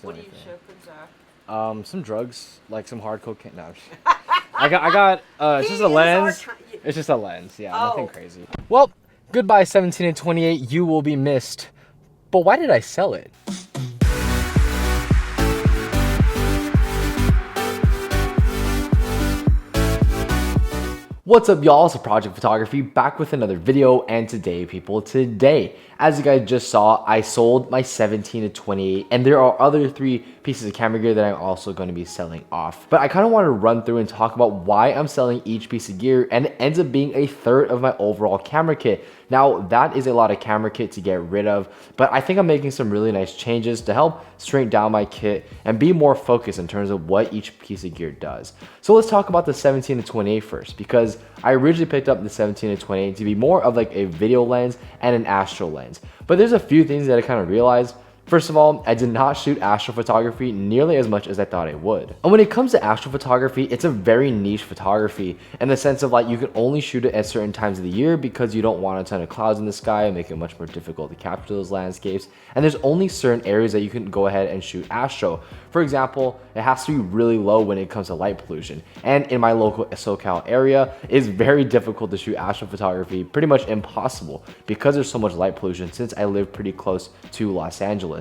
do What do anything. you ship exactly? Some drugs, like some hard cocaine. No, I got it's just a lens. It's just a lens, yeah, nothing crazy. Well, goodbye 17 and 28, you will be missed. But why did I sell it? What's up, y'all? It's Project Photography back with another video, and today, as you guys just saw, I sold my 17 to 28, and there are other 3 pieces of camera gear that I'm also going to be selling off. But I kind of want to run through and talk about why I'm selling each piece of gear, and it ends up being a third of my overall camera kit. Now, that is a lot of camera kit to get rid of, but I think I'm making some really nice changes to help shrink down my kit and be more focused in terms of what each piece of gear does. So let's talk about the 17 to 28 first, because I originally picked up the 17 to 28 to be more of like a video lens and an astro lens. But there's a few things that I kind of realized. First of all, I did not shoot astrophotography nearly as much as I thought I would. And when it comes to astrophotography, it's a very niche photography in the sense of like you can only shoot it at certain times of the year because you don't want a ton of clouds in the sky and make it much more difficult to capture those landscapes. And there's only certain areas that you can go ahead and shoot astro. For example, it has to be really low when it comes to light pollution. And in my local SoCal area, it's very difficult to shoot astrophotography, pretty much impossible because there's so much light pollution since I live pretty close to Los Angeles.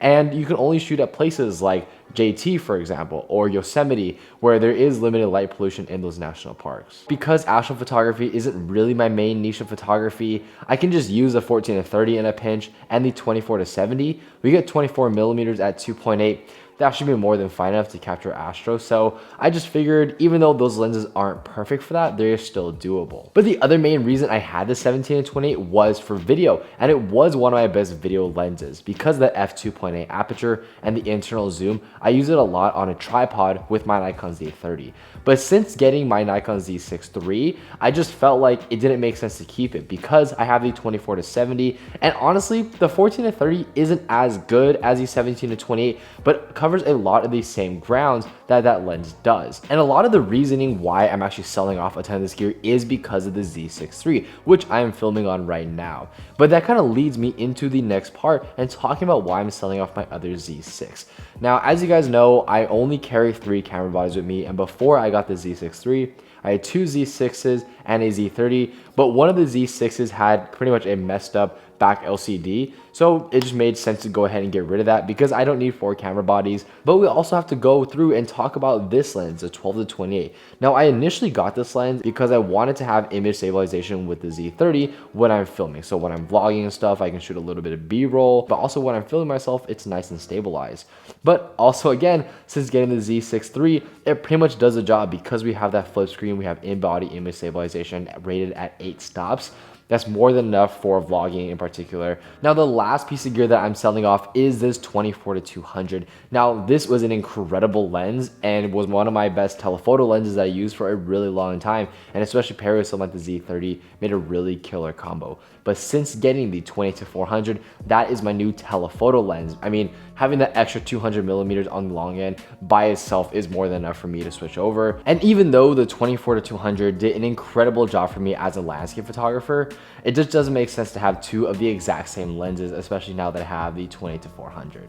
And you can only shoot at places like JT, for example, or Yosemite, where there is limited light pollution in those national parks. Because astrophotography isn't really my main niche of photography, I can just use the 14 to 30 in a pinch and the 24 to 70. We get 24 millimeters at 2.8. That should be more than fine enough to capture astro. So I just figured even though those lenses aren't perfect for that, they're still doable. But the other main reason I had the 17 and 28 was for video, and it was one of my best video lenses because of the f2.8 aperture and the internal zoom. I use it a lot on a tripod with my Nikon Z30. But since getting my Nikon Z6 III, I just felt like it didn't make sense to keep it because I have the 24 to 70, and honestly, the 14 to 30 isn't as good as the 17 to 28, but covers a lot of the same grounds that lens does. And a lot of the reasoning why I'm actually selling off a ton of this gear is because of the Z6 III, which I am filming on right now. But that kind of leads me into the next part and talking about why I'm selling off my other Z6. Now, as you guys know, I only carry 3 camera bodies with me, and before I got the Z6 III, I had 2 Z6s and a Z30, but one of the Z6s had pretty much a messed up back LCD, so it just made sense to go ahead and get rid of that because I don't need 4 camera bodies. But we also have to go through and talk about this lens, the 12 to 28. Now, I initially got this lens because I wanted to have image stabilization with the Z30 when I'm filming. So when I'm vlogging and stuff, I can shoot a little bit of B-roll, but also when I'm filming myself, it's nice and stabilized. But also again, since getting the Z6 III, it pretty much does the job because we have that flip screen, we have in-body image stabilization rated at 8 stops. That's more than enough for vlogging in particular. Now, the last piece of gear that I'm selling off is this 24 to 200. Now, this was an incredible lens and was one of my best telephoto lenses that I used for a really long time. And especially paired with something like the Z30 made a really killer combo. But since getting the 20 to 400, that is my new telephoto lens. I mean, having that extra 200 millimeters on the long end by itself is more than enough for me to switch over. And even though the 24 to 200 did an incredible job for me as a landscape photographer, it just doesn't make sense to have 2 of the exact same lenses, especially now that I have the 20 to 400.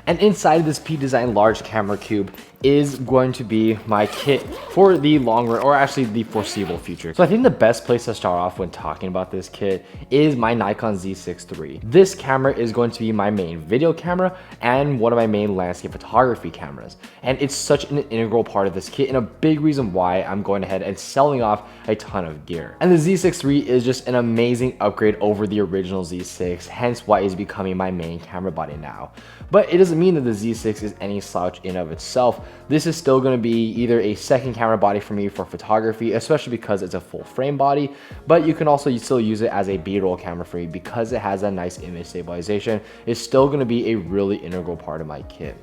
And inside of this P Design large camera cube is going to be my kit for the long run, or actually the foreseeable future. So I think the best place to start off when talking about this kit is my Nikon Z6 III. This camera is going to be my main video camera and one of my main landscape photography cameras. And it's such an integral part of this kit and a big reason why I'm going ahead and selling off a ton of gear. And the Z6 III is just an amazing upgrade over the original Z6, hence why it's becoming my main camera body now. But it doesn't mean that the Z6 is any slouch in of itself. This is still going to be either a second camera body for me for photography, especially because it's a full frame body, but you can also still use it as a B-roll camera for me because it has a nice image stabilization. It's still going to be a really integral part of my kit.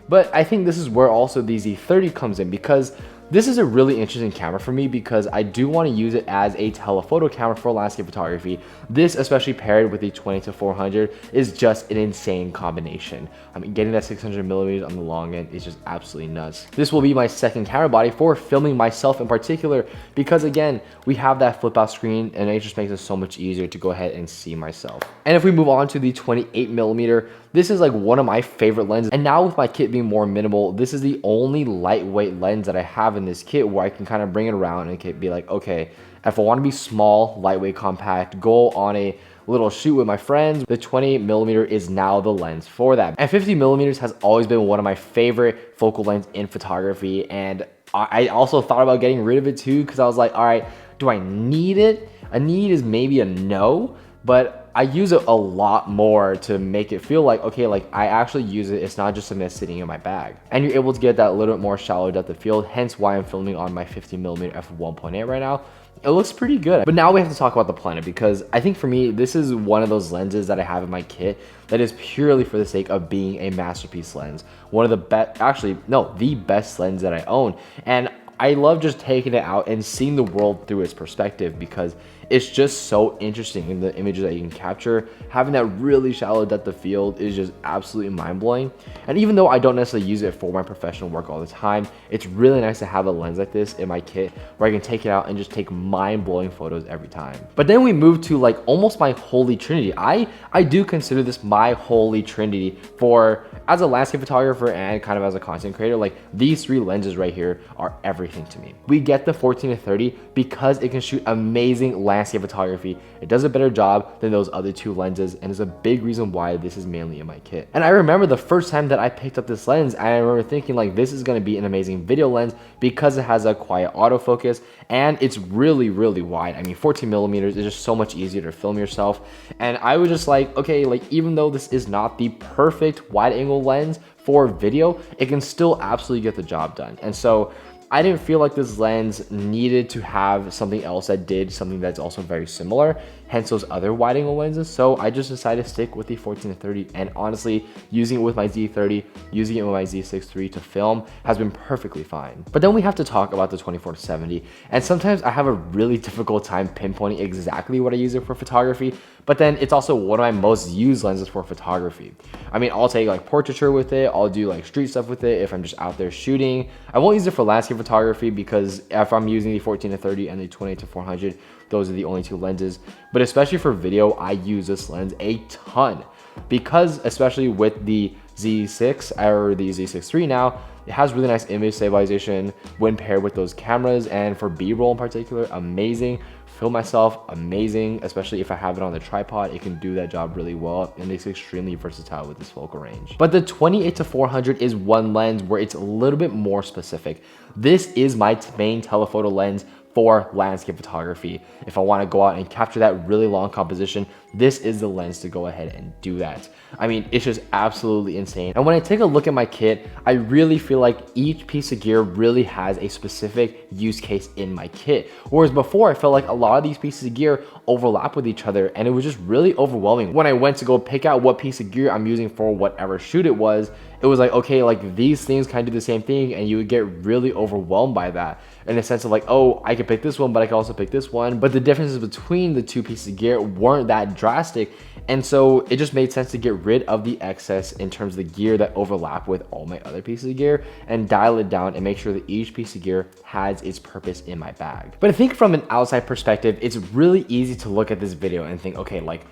But I think this is where also the Z30 comes in because This is a really interesting camera for me because I do want to use it as a telephoto camera for landscape photography. This, especially paired with the 20-400, is just an insane combination. I mean, getting that 600mm on the long end is just absolutely nuts. This will be my second camera body for filming myself in particular because, again, we have that flip out screen and it just makes it so much easier to go ahead and see myself. And if we move on to the 28mm, this is like one of my favorite lenses. And now with my kit being more minimal, this is the only lightweight lens that I have in this kit where I can kind of bring it around and be like, okay, if I want to be small, lightweight, compact, go on a little shoot with my friends, the 28mm is now the lens for that. And 50mm has always been one of my favorite focal lengths in photography. And I also thought about getting rid of it too because I was like, all right, do I need it? A need is maybe a no, but I use it a lot more to make it feel like, okay, like I actually use it. It's not just something that's sitting in my bag. And you're able to get that little bit more shallow depth of field, hence why I'm filming on my 50mm f1.8 right now. It looks pretty good. But now we have to talk about the Planet because I think for me, this is one of those lenses that I have in my kit that is purely for the sake of being a masterpiece lens. One of the best, actually, no, the best lens that I own. And I love just taking it out and seeing the world through its perspective because it's just so interesting in the images that you can capture. Having that really shallow depth of field is just absolutely mind-blowing. And even though I don't necessarily use it for my professional work all the time, it's really nice to have a lens like this in my kit where I can take it out and just take mind-blowing photos every time. But then we move to like almost my holy trinity. I do consider this my holy trinity for as a landscape photographer and kind of as a content creator. Like these three lenses right here are everything to me. We get the 14-30 because it can shoot amazing landscape photography. It does a better job than those other two lenses and is a big reason why this is mainly in my kit. And I remember the first time that I picked up this lens, I remember thinking like this is going to be an amazing video lens because it has a quiet autofocus and it's really wide. I mean 14mm is just so much easier to film yourself. And I was just like, okay, like even though this is not the perfect wide angle lens for video, it can still absolutely get the job done. And so I didn't feel like this lens needed to have something else that did something that's also very similar, hence those other wide angle lenses. So I just decided to stick with the 14-30, and honestly, using it with my Z30, using it with my Z6 III to film has been perfectly fine. But then we have to talk about the 24-70, and sometimes I have a really difficult time pinpointing exactly what I use it for photography, but then it's also one of my most used lenses for photography. I mean, I'll take like portraiture with it, I'll do like street stuff with it if I'm just out there shooting. I won't use it for landscape photography because if I'm using the 14-30 and the 28-400, those are the only two lenses. But especially for video, I use this lens a ton because especially with the Z6 or the Z6 III now, it has really nice image stabilization when paired with those cameras, and for B-roll in particular, amazing. Film myself, amazing, especially if I have it on the tripod, it can do that job really well, and it's extremely versatile with this focal range. But the 28-400 is one lens where it's a little bit more specific. This is my main telephoto lens for landscape photography. If I want to go out and capture that really long composition, this is the lens to go ahead and do that. I mean, it's just absolutely insane. And when I take a look at my kit, I really feel like each piece of gear really has a specific use case in my kit. Whereas before, I felt like a lot of these pieces of gear overlap with each other, and it was just really overwhelming. When I went to go pick out what piece of gear I'm using for whatever shoot it was like, okay, like these things kind of do the same thing, and you would get really overwhelmed by that in the sense of like, oh, I could pick this one, but I can also pick this one. But the differences between the two pieces of gear weren't that drastic. And so it just made sense to get rid of the excess in terms of the gear that overlap with all my other pieces of gear and dial it down and make sure that each piece of gear has its purpose in my bag. But I think from an outside perspective, it's really easy to look at this video and think, okay, like,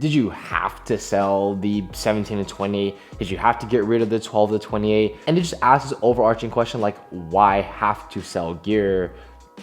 did you have to sell the 17-20? Did you have to get rid of the 12-28? And it just asks this overarching question like, why have to sell gear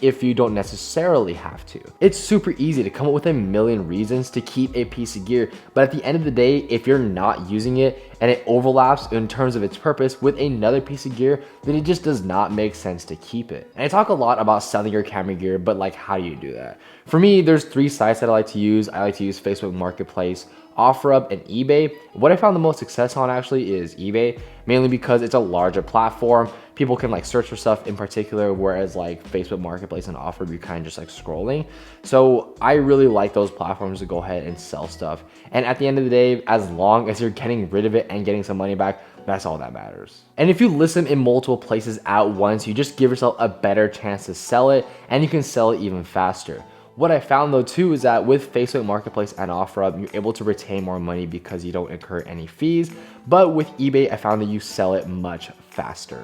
if you don't necessarily have to? It's super easy to come up with a million reasons to keep a piece of gear, but at the end of the day, if you're not using it and it overlaps in terms of its purpose with another piece of gear, then it just does not make sense to keep it. And I talk a lot about selling your camera gear, but like, how do you do that? For me, there's three sites that I like to use. I like to use Facebook Marketplace, OfferUp, and eBay. What I found the most success on actually is eBay, mainly because it's a larger platform. People can like search for stuff in particular, whereas like Facebook Marketplace and OfferUp, you're kind of just like scrolling. So I really like those platforms to go ahead and sell stuff. And at the end of the day, as long as you're getting rid of it and getting some money back, That's all that matters. And if you list them in multiple places at once, you just give yourself a better chance to sell it, and you can sell it even faster. What I found though too is that with Facebook Marketplace and OfferUp, you're able to retain more money because you don't incur any fees. But with eBay, I found that you sell it much faster.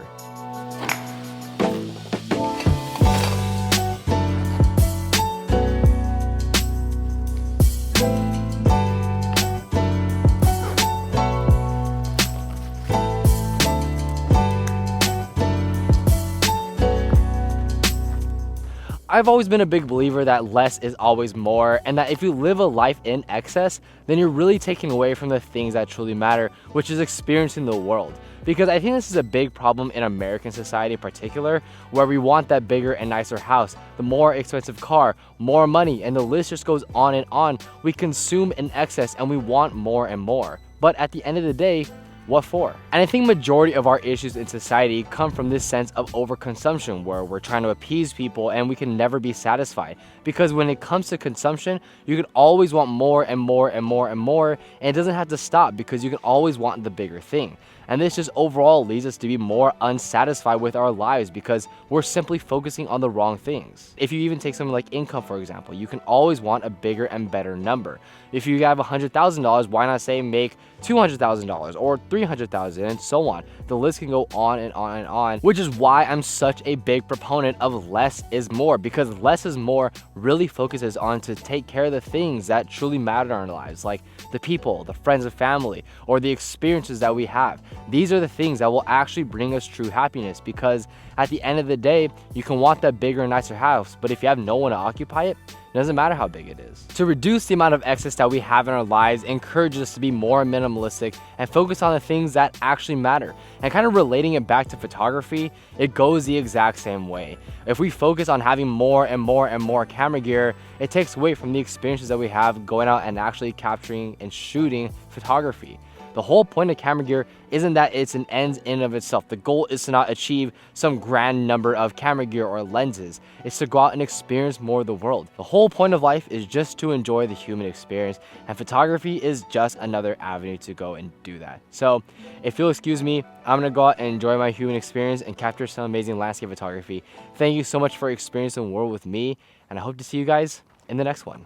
I've always been a big believer that less is always more, and that if you live a life in excess, then you're really taking away from the things that truly matter, which is experiencing the world. Because I think this is a big problem in American society in particular, where we want that bigger and nicer house, the more expensive car, more money, and the list just goes on and on. We consume in excess and we want more and more. But at the end of the day, what for? And I think majority of our issues in society come from this sense of overconsumption, where we're trying to appease people and we can never be satisfied. Because when it comes to consumption, you can always want more and more and more and more, and it doesn't have to stop because you can always want the bigger thing. And this just overall leads us to be more unsatisfied with our lives because we're simply focusing on the wrong things. If you even take something like income, for example, you can always want a bigger and better number. If you have $100,000, why not say make $200,000 or $300,000 and so on. The list can go on and on and on, which is why I'm such a big proponent of less is more, because less is more really focuses on to take care of the things that truly matter in our lives, like the people, the friends and family, or the experiences that we have. These are the things that will actually bring us true happiness, because at the end of the day, you can want that bigger and nicer house, but if you have no one to occupy it, it doesn't matter how big it is. To reduce the amount of excess that we have in our lives encourages us to be more minimalistic and focus on the things that actually matter. And kind of relating it back to photography, it goes the exact same way. If we focus on having more and more and more camera gear, it takes away from the experiences that we have going out and actually capturing and shooting photography. The whole point of camera gear isn't that it's an end in of itself. The goal is to not achieve some grand number of camera gear or lenses. It's to go out and experience more of the world. The whole point of life is just to enjoy the human experience, and photography is just another avenue to go and do that. So if you'll excuse me, I'm gonna go out and enjoy my human experience and capture some amazing landscape photography. Thank you so much for experiencing the world with me, and I hope to see you guys in the next one.